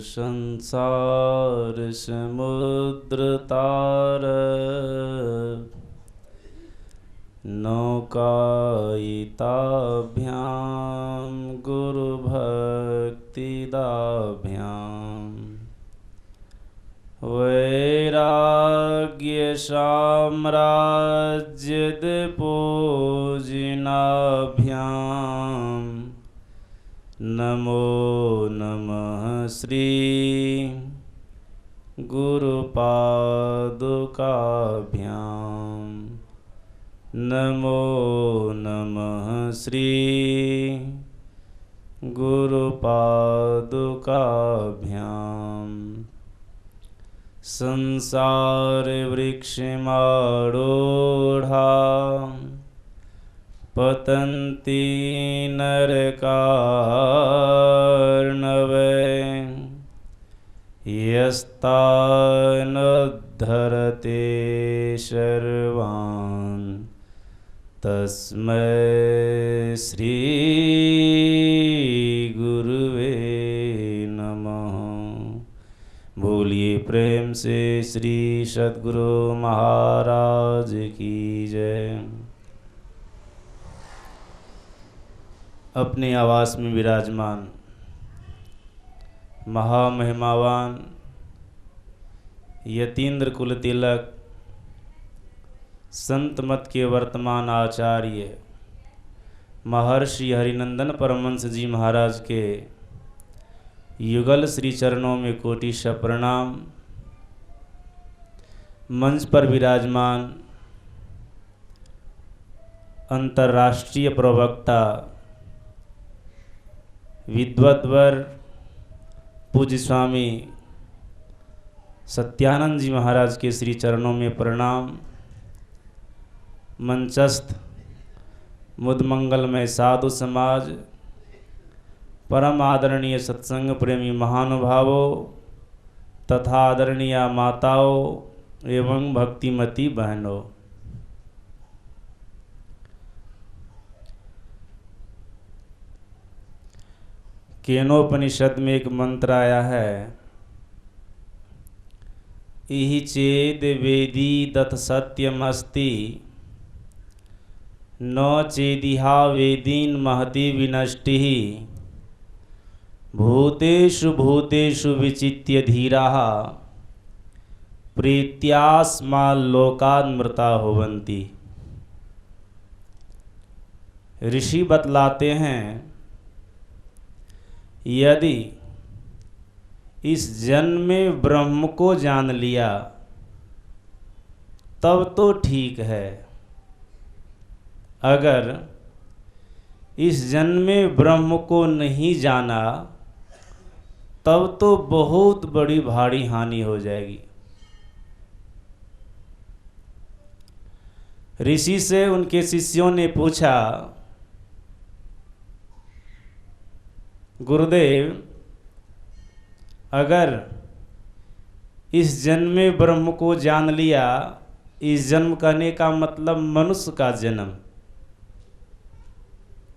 संसार समुद्र तार नौकायिताभ्यां गुरुभक्तिदाभ्यां वैराग्यसाम्राज्यपूजनाभ्यां नमो नमः श्री गुरुपादुकाभ्यां नमो नमः श्री गुरुपादुकाभ्यां संसार वृक्षमारूढ़ा पतन्ति नरकार्णवे यस्तानुद्धरते सर्वान् तस्मै श्री गुरुवे नमः। बोलिए प्रेम से श्री सद्गुरु महाराज की जय। अपने आवास में विराजमान महामहिमावान यतीन्द्र कुल तिलक संत मत के वर्तमान आचार्य महर्षि हरिनंदन परमहंस जी महाराज के युगल श्री चरणों में कोटिशः प्रणाम। मंच पर विराजमान अंतर्राष्ट्रीय प्रवक्ता विद्वद्वर पूज्य स्वामी सत्यानंद जी महाराज के श्री चरणों में प्रणाम। मंचस्थ मुदमंगलमय साधु समाज, परम आदरणीय सत्संग प्रेमी महानुभावों तथा आदरणीय माताओं एवं भक्तिमती बहनों, केनोपनिषद में एक मंत्र आया है, इहि चेद वेदी दथ सत्यमस्ति न चेदिहा वेदीन महति विनष्टिः भूतेषु भूतेषु विचित्य धीराः प्रीत्यास्माल्लोकान्मृता होवन्ति। ऋषि बतलाते हैं, यदि इस जन्म में ब्रह्म को जान लिया तब तो ठीक है, अगर इस जन्म में ब्रह्म को नहीं जाना तब तो बहुत बड़ी भारी हानि हो जाएगी। ऋषि से उनके शिष्यों ने पूछा, गुरुदेव, अगर इस जन्म में ब्रह्म को जान लिया, इस जन्म कहने का मतलब मनुष्य का जन्म,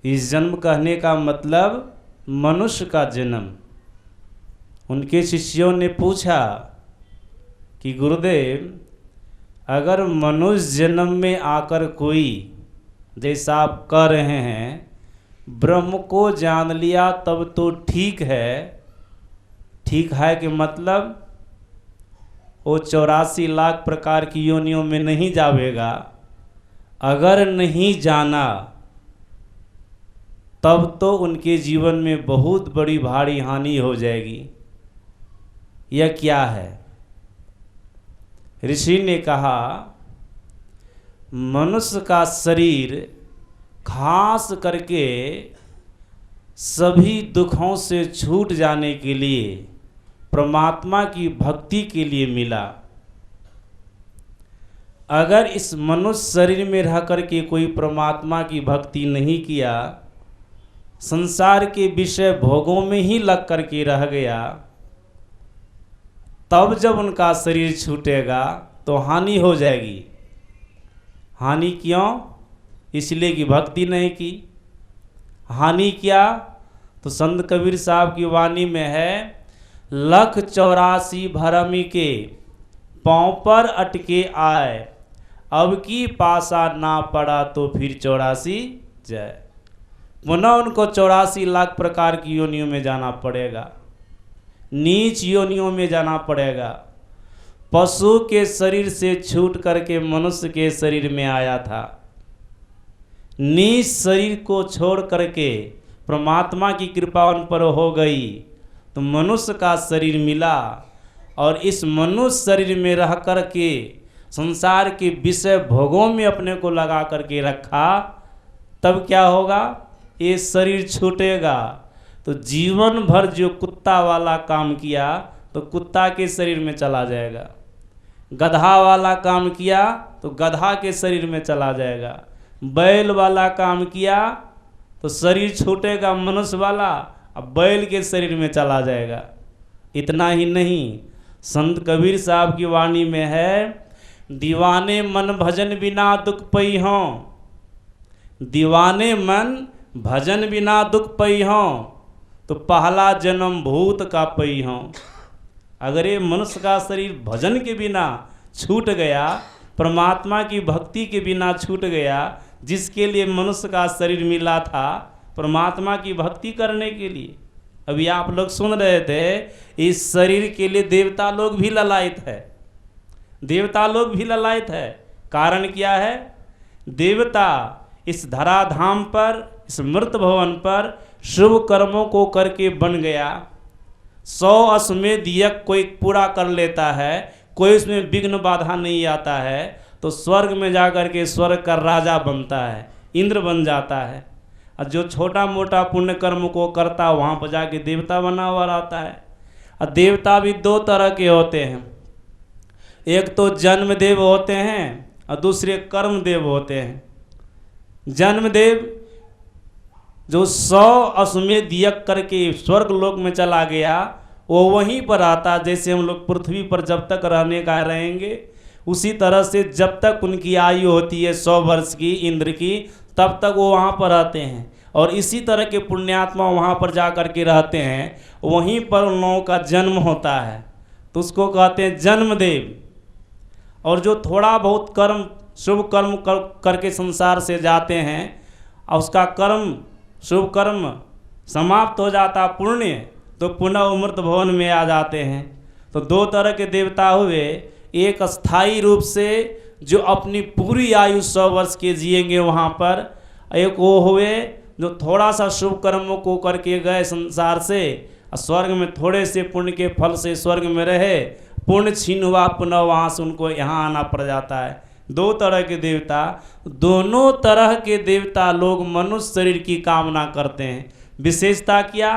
इस जन्म कहने का मतलब मनुष्य का जन्म। उनके शिष्यों ने पूछा कि गुरुदेव, अगर मनुष्य जन्म में आकर कोई, जैसा आप कह रहे हैं, ब्रह्म को जान लिया तब तो ठीक है। ठीक है कि मतलब वो 84 लाख प्रकार की योनियों में नहीं जावेगा। अगर नहीं जाना तब तो उनके जीवन में बहुत बड़ी भारी हानि हो जाएगी। यह क्या है? ऋषि ने कहा, मनुष्य का शरीर खास करके सभी दुखों से छूट जाने के लिए, परमात्मा की भक्ति के लिए मिला। अगर इस मनुष्य शरीर में रह करके कोई परमात्मा की भक्ति नहीं किया, संसार के विषय भोगों में ही लग करके रह गया, तब जब उनका शरीर छूटेगा तो हानि हो जाएगी। हानि क्यों? इसलिए कि भक्ति नहीं की। हानि क्या? तो संत कबीर साहब की वाणी में है, 184 भरमी के पाँव पर अटके आए, अब की पासा ना पड़ा तो फिर 84 जाए। पुनः उनको 84 लाख प्रकार की योनियों में जाना पड़ेगा, नीच योनियों में जाना पड़ेगा। पशु के शरीर से छूट करके मनुष्य के शरीर में आया था, नीच शरीर को छोड़ करके परमात्मा की कृपा उन पर हो गई तो मनुष्य का शरीर मिला, और इस मनुष्य शरीर में रह करके संसार के विषय भोगों में अपने को लगा करके रखा। तब क्या होगा, ये शरीर छूटेगा तो जीवन भर जो कुत्ता वाला काम किया तो कुत्ता के शरीर में चला जाएगा, गधा वाला काम किया तो गधा के शरीर में चला जाएगा, बैल वाला काम किया तो शरीर छूटेगा मनुष्य वाला, अब बैल के शरीर में चला जाएगा। इतना ही नहीं, संत कबीर साहब की वाणी में है, दीवाने मन भजन बिना दुख पई हों, दीवाने मन भजन बिना दुख पई हों, तो पहला जन्म भूत का पई हों। अगर ये मनुष्य का शरीर भजन के बिना छूट गया, परमात्मा की भक्ति के बिना छूट गया, जिसके लिए मनुष्य का शरीर मिला था परमात्मा की भक्ति करने के लिए। अभी आप लोग सुन रहे थे, इस शरीर के लिए देवता लोग भी ललायत है, देवता लोग भी ललायत है। कारण क्या है, देवता इस धराधाम पर, इस मृत भवन पर शुभ कर्मों को करके बन गया। 100 अश्वमेध यज्ञ कोई पूरा कर लेता है, कोई उसमें विघ्न बाधा नहीं आता है, तो स्वर्ग में जाकर के स्वर्ग का राजा बनता है, इंद्र बन जाता है। और जो छोटा मोटा पुण्य कर्म को करता है वहाँ पर जाके देवता बना हुआ रहता है। और देवता भी 2 तरह के होते हैं, एक तो जन्मदेव होते हैं और दूसरे कर्मदेव होते हैं। जन्मदेव जो 100 अश्वमेध यज्ञ करके स्वर्ग लोक में चला गया, वो वहीं पर आता। जैसे हम लोग पृथ्वी पर जब तक रहने का रहेंगे, उसी तरह से जब तक उनकी आयु होती है 100 वर्ष की इंद्र की, तब तक वो वहाँ पर रहते हैं। और इसी तरह के पुण्यात्मा वहाँ पर जा कर के रहते हैं, वहीं पर उन लोगों का जन्म होता है, तो उसको कहते हैं जन्मदेव। और जो थोड़ा बहुत कर्म, शुभ कर्म करके संसार से जाते हैं और उसका कर्म, शुभ कर्म समाप्त हो जाता पुण्य, तो पुनः अमृत भवन में आ जाते हैं। तो 2 तरह के देवता हुए, एक अस्थाई रूप से जो अपनी पूरी आयु 100 वर्ष के जिएंगे वहाँ पर, एक वो हुए जो थोड़ा सा शुभ कर्मों को करके गए संसार से, और स्वर्ग में थोड़े से पुण्य के फल से स्वर्ग में रहे, पुण्य छीन हुआ, पुनः वहाँ से उनको यहाँ आना पड़ जाता है। 2 तरह के देवता, दोनों तरह के देवता लोग मनुष्य शरीर की कामना करते हैं। विशेषता क्या,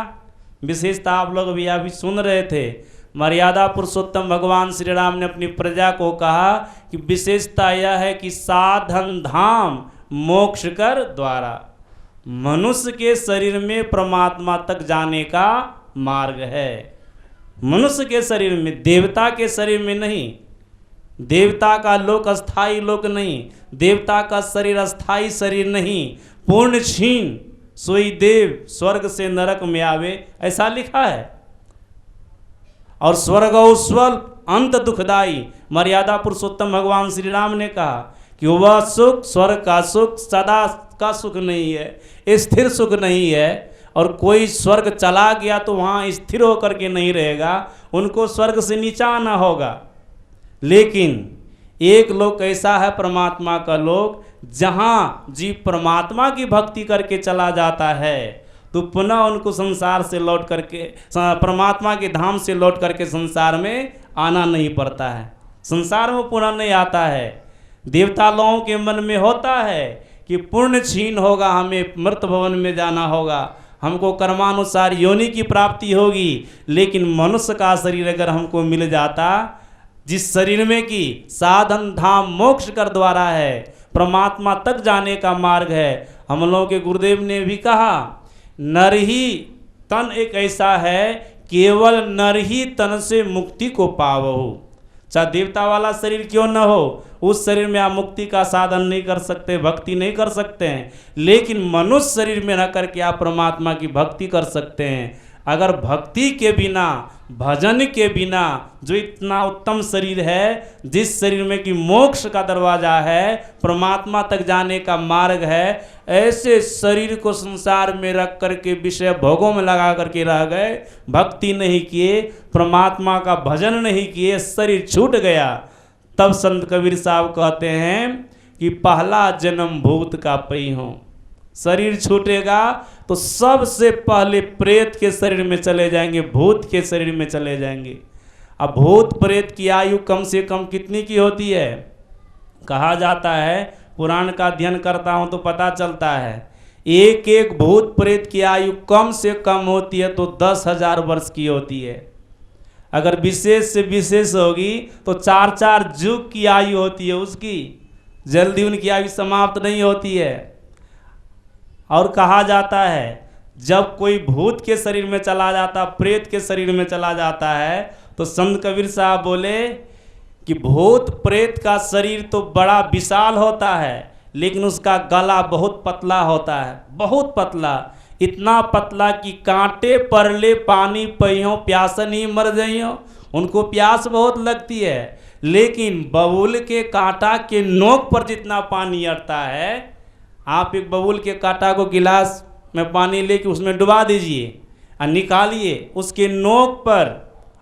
विशेषता आप लोग अभी सुन रहे थे, मर्यादा पुरुषोत्तम भगवान श्री राम ने अपनी प्रजा को कहा कि विशेषता यह है कि साधन धाम मोक्ष कर द्वारा, मनुष्य के शरीर में परमात्मा तक जाने का मार्ग है। मनुष्य के शरीर में, देवता के शरीर में नहीं। देवता का लोक अस्थाई लोक नहीं, देवता का शरीर अस्थाई शरीर नहीं। पूर्ण छीन सोई देव स्वर्ग से नरक में आवे, ऐसा लिखा है। और स्वर्ग स्वल अंत दुखदाई, मर्यादा पुरुषोत्तम भगवान श्री राम ने कहा कि वह सुख, स्वर्ग का सुख सदा का सुख नहीं है, स्थिर सुख नहीं है। और कोई स्वर्ग चला गया तो वहाँ स्थिर होकर के नहीं रहेगा, उनको स्वर्ग से नीचा आना होगा। लेकिन एक लोक ऐसा है परमात्मा का लोक, जहाँ जीव परमात्मा की भक्ति करके चला जाता है तो पुनः उनको संसार से लौट करके, परमात्मा के धाम से लौट करके संसार में आना नहीं पड़ता है, संसार में पुनः नहीं आता है। देवता लोगों के मन में होता है कि पुण्य छीन होगा, हमें मृत भवन में जाना होगा, हमको कर्मानुसार योनि की प्राप्ति होगी। लेकिन मनुष्य का शरीर अगर हमको मिल जाता, जिस शरीर में कि साधन धाम मोक्ष कर द्वारा है, परमात्मा तक जाने का मार्ग है। हम लोगों के गुरुदेव ने भी कहा, नर ही तन एक ऐसा है, केवल नर ही तन से मुक्ति को पावहु। चाहे देवता वाला शरीर क्यों न हो, उस शरीर में आप मुक्ति का साधन नहीं कर सकते, भक्ति नहीं कर सकते हैं। लेकिन मनुष्य शरीर में रह करके आप परमात्मा की भक्ति कर सकते हैं। अगर भक्ति के बिना, भजन के बिना जो इतना उत्तम शरीर है, जिस शरीर में कि मोक्ष का दरवाजा है, परमात्मा तक जाने का मार्ग है, ऐसे शरीर को संसार में रख करके विषय भोगों में लगा करके रह गए, भक्ति नहीं किए, परमात्मा का भजन नहीं किए, शरीर छूट गया। तब संत कबीर साहब कहते हैं कि पहला जन्म भूत का पई हो। शरीर छूटेगा तो सबसे पहले प्रेत के शरीर में चले जाएंगे, भूत के शरीर में चले जाएंगे। अब भूत प्रेत की आयु कम से कम कितनी की होती है? कहा जाता है, पुराण का अध्ययन करता हूँ तो पता चलता है, एक एक भूत प्रेत की आयु कम से कम होती है तो 10,000 वर्ष की होती है। अगर विशेष से विशेष होगी तो 4-4 युग की आयु होती है उसकी, जल्दी उनकी आयु समाप्त नहीं होती है। और कहा जाता है जब कोई भूत के शरीर में चला जाता, प्रेत के शरीर में चला जाता है, तो संत कबीर साहब बोले कि भूत प्रेत का शरीर तो बड़ा विशाल होता है, लेकिन उसका गला बहुत पतला होता है, बहुत पतला, इतना पतला कि कांटे परले पानी पियो प्यासन ही मर जाइयो। उनको प्यास बहुत लगती है, लेकिन बबूल के कांटा के नोक पर जितना पानी अड़ता है, आप एक बबूल के कांटा को गिलास में पानी लेके उसमें डुबा दीजिए और निकालिए, उसके नोक पर,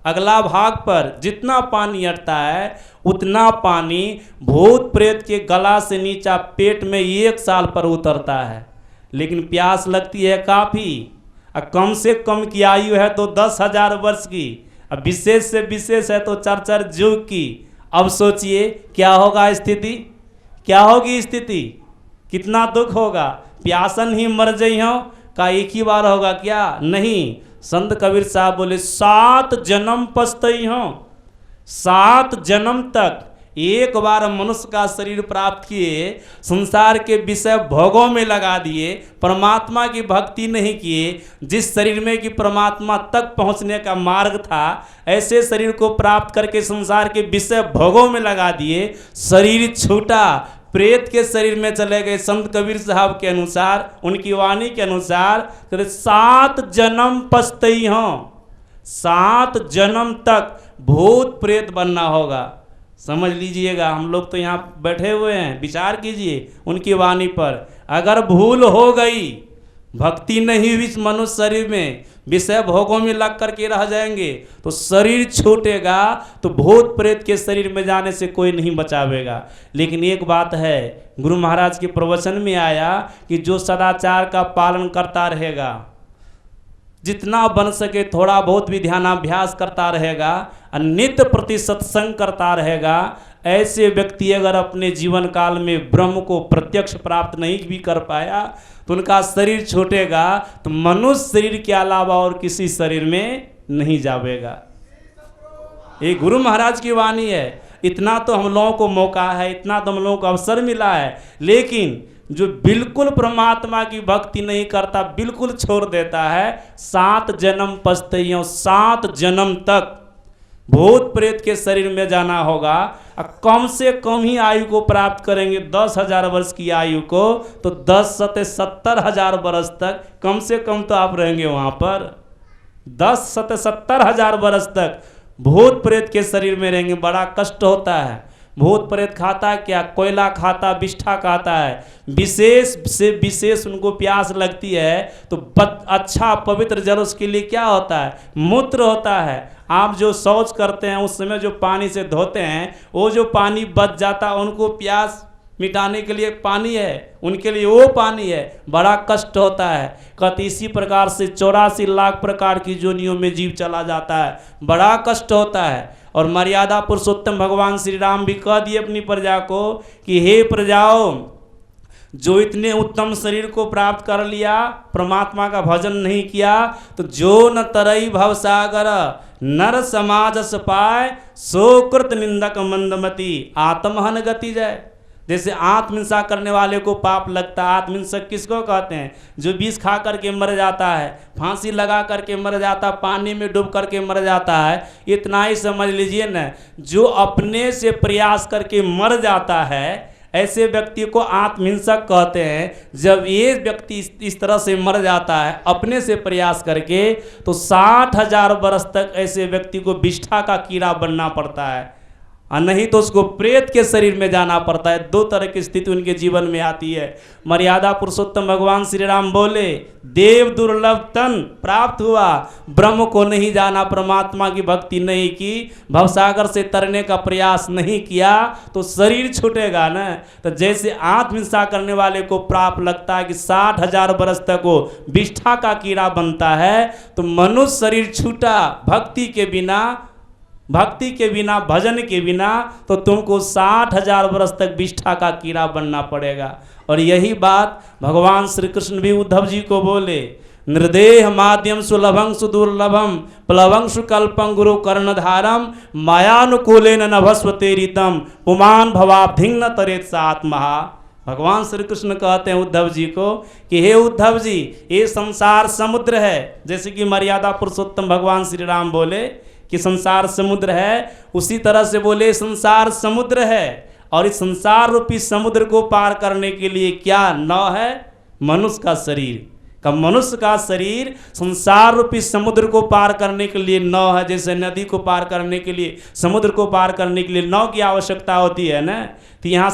अगला भाग पर जितना पानी अटता है, उतना पानी भूत प्रेत के गला से नीचा पेट में 1 साल पर उतरता है। लेकिन प्यास लगती है काफ़ी, और कम से कम की आयु है तो 10,000 वर्ष की, अब विशेष से विशेष है तो 4-4 युग की। अब सोचिए क्या होगा स्थिति, क्या होगी स्थिति, कितना दुख होगा। प्यासन ही मर जइहो का एक ही बार होगा क्या? नहीं। संत कबीर साहब बोले 7 जन्म पछतई हो, 7 जन्म तक एक बार मनुष्य का शरीर प्राप्त किए, संसार के विषय भोगों में लगा दिए, परमात्मा की भक्ति नहीं किए, जिस शरीर में कि परमात्मा तक पहुंचने का मार्ग था, ऐसे शरीर को प्राप्त करके संसार के विषय भोगों में लगा दिए, शरीर छूटा, प्रेत के शरीर में चले गए। संत कबीर साहब के अनुसार, उनकी वाणी के अनुसार 7 जन्म पछतई हो, 7 जन्म तक भूत प्रेत बनना होगा। समझ लीजिएगा, हम लोग तो यहाँ बैठे हुए हैं, विचार कीजिए उनकी वाणी पर। अगर भूल हो गई, भक्ति नहीं हुई इस मनुष्य शरीर में, विषय भोगों में लग करके रह जाएंगे, तो शरीर छूटेगा तो भूत प्रेत के शरीर में जाने से कोई नहीं बचावेगा। लेकिन एक बात है, गुरु महाराज के प्रवचन में आया कि जो सदाचार का पालन करता रहेगा, जितना बन सके थोड़ा बहुत भी ध्यानाभ्यास करता रहेगा और नित्य प्रति सत्संग करता रहेगा, ऐसे व्यक्ति अगर अपने जीवन काल में ब्रह्म को प्रत्यक्ष प्राप्त नहीं भी कर पाया तो उनका शरीर छूटेगा तो मनुष्य शरीर के अलावा और किसी शरीर में नहीं जावेगा। ये गुरु महाराज की वाणी है। इतना तो हम लोगों को मौका है, इतना तो हम लोगों को अवसर मिला है, लेकिन जो बिल्कुल परमात्मा की भक्ति नहीं करता, बिल्कुल छोड़ देता है, 7 जन्म पछतइयों, 7 जन्म तक भूत प्रेत के शरीर में जाना होगा। कम से कम ही आयु को प्राप्त करेंगे, 10,000 वर्ष की आयु को, तो 10-70,000 वर्ष तक कम से कम तो आप रहेंगे वहाँ पर। 10-70,000 वर्ष तक भूत प्रेत के शरीर में रहेंगे। बड़ा कष्ट होता है। भूत प्रेत खाता क्या? कोयला खाता, बिष्ठा खाता है। विशेष से विशेष उनको प्यास लगती है तो अच्छा पवित्र जल उसके लिए क्या होता है? मूत्र होता है। आप जो शौच करते हैं उस समय जो पानी से धोते हैं, वो जो पानी बच जाता है, उनको प्यास मिटाने के लिए पानी है, उनके लिए वो पानी है। बड़ा कष्ट होता है। कहते इसी प्रकार से 84 लाख प्रकार की जोनियों में जीव चला जाता है, बड़ा कष्ट होता है। और मर्यादा पुरुषोत्तम भगवान श्री राम भी कह दिए अपनी प्रजा को कि हे प्रजाओं, जो इतने उत्तम शरीर को प्राप्त कर लिया, परमात्मा का भजन नहीं किया, तो जो न तरई भवसागर नर समाज पाए, सोकृत निंदक मंदमती आत्महन गति जाए। जैसे आत्महिंसा करने वाले को पाप लगता है। आत्महिंसक किसको कहते हैं? जो विष खा करके मर जाता है, फांसी लगा करके मर जाता है, पानी में डूब करके मर जाता है। इतना ही समझ लीजिए न, जो अपने से प्रयास करके मर जाता है, ऐसे व्यक्ति को आत्महिंसक कहते हैं। जब ये व्यक्ति इस तरह से मर जाता है अपने से प्रयास करके, तो 60,000 वर्ष तक ऐसे व्यक्ति को विष्ठा का कीड़ा बनना पड़ता है, और नहीं तो उसको प्रेत के शरीर में जाना पड़ता है। दो तरह की स्थिति उनके जीवन में आती है। मर्यादा पुरुषोत्तम भगवान श्री राम बोले, देव दुर्लभ तन प्राप्त हुआ, ब्रह्म को नहीं जाना, परमात्मा की भक्ति नहीं की, भवसागर से तरने का प्रयास नहीं किया, तो शरीर छूटेगा ना। तो जैसे आत्महिंसा करने वाले को प्राप्त लगता है कि 60,000 वर्ष तक वो विष्ठा का कीड़ा बनता है, तो मनुष्य शरीर छूटा भक्ति के बिना, भजन के बिना, तो तुमको 60,000 वर्ष तक विष्ठा का कीड़ा बनना पड़ेगा। और यही बात भगवान श्री कृष्ण भी उद्धव जी को बोले, निर्देह माध्यम सुलभं सुदुर्लभम प्लवं सुकल्पं गुरु कर्णधारम मायानुकूलेन नभस्वतेरितम पुमान भवाब्धिंग तरेत सात्महा। भगवान श्री कृष्ण कहते हैं उद्धव जी को कि हे उद्धव जी, ये संसार समुद्र है। जैसे कि मर्यादा पुरुषोत्तम भगवान श्री राम बोले कि संसार समुद्र है, उसी तरह से बोले संसार समुद्र है, और इस संसार रूपी समुद्र को पार करने के लिए क्या नाव है? मनुष्य का शरीर। का मनुष्य का शरीर संसार रूपी समुद्र को पार करने के लिए नाव है। जैसे नदी को पार करने के लिए, समुद्र को पार करने के लिए नाव की आवश्यकता होती है ना, तो यहाँ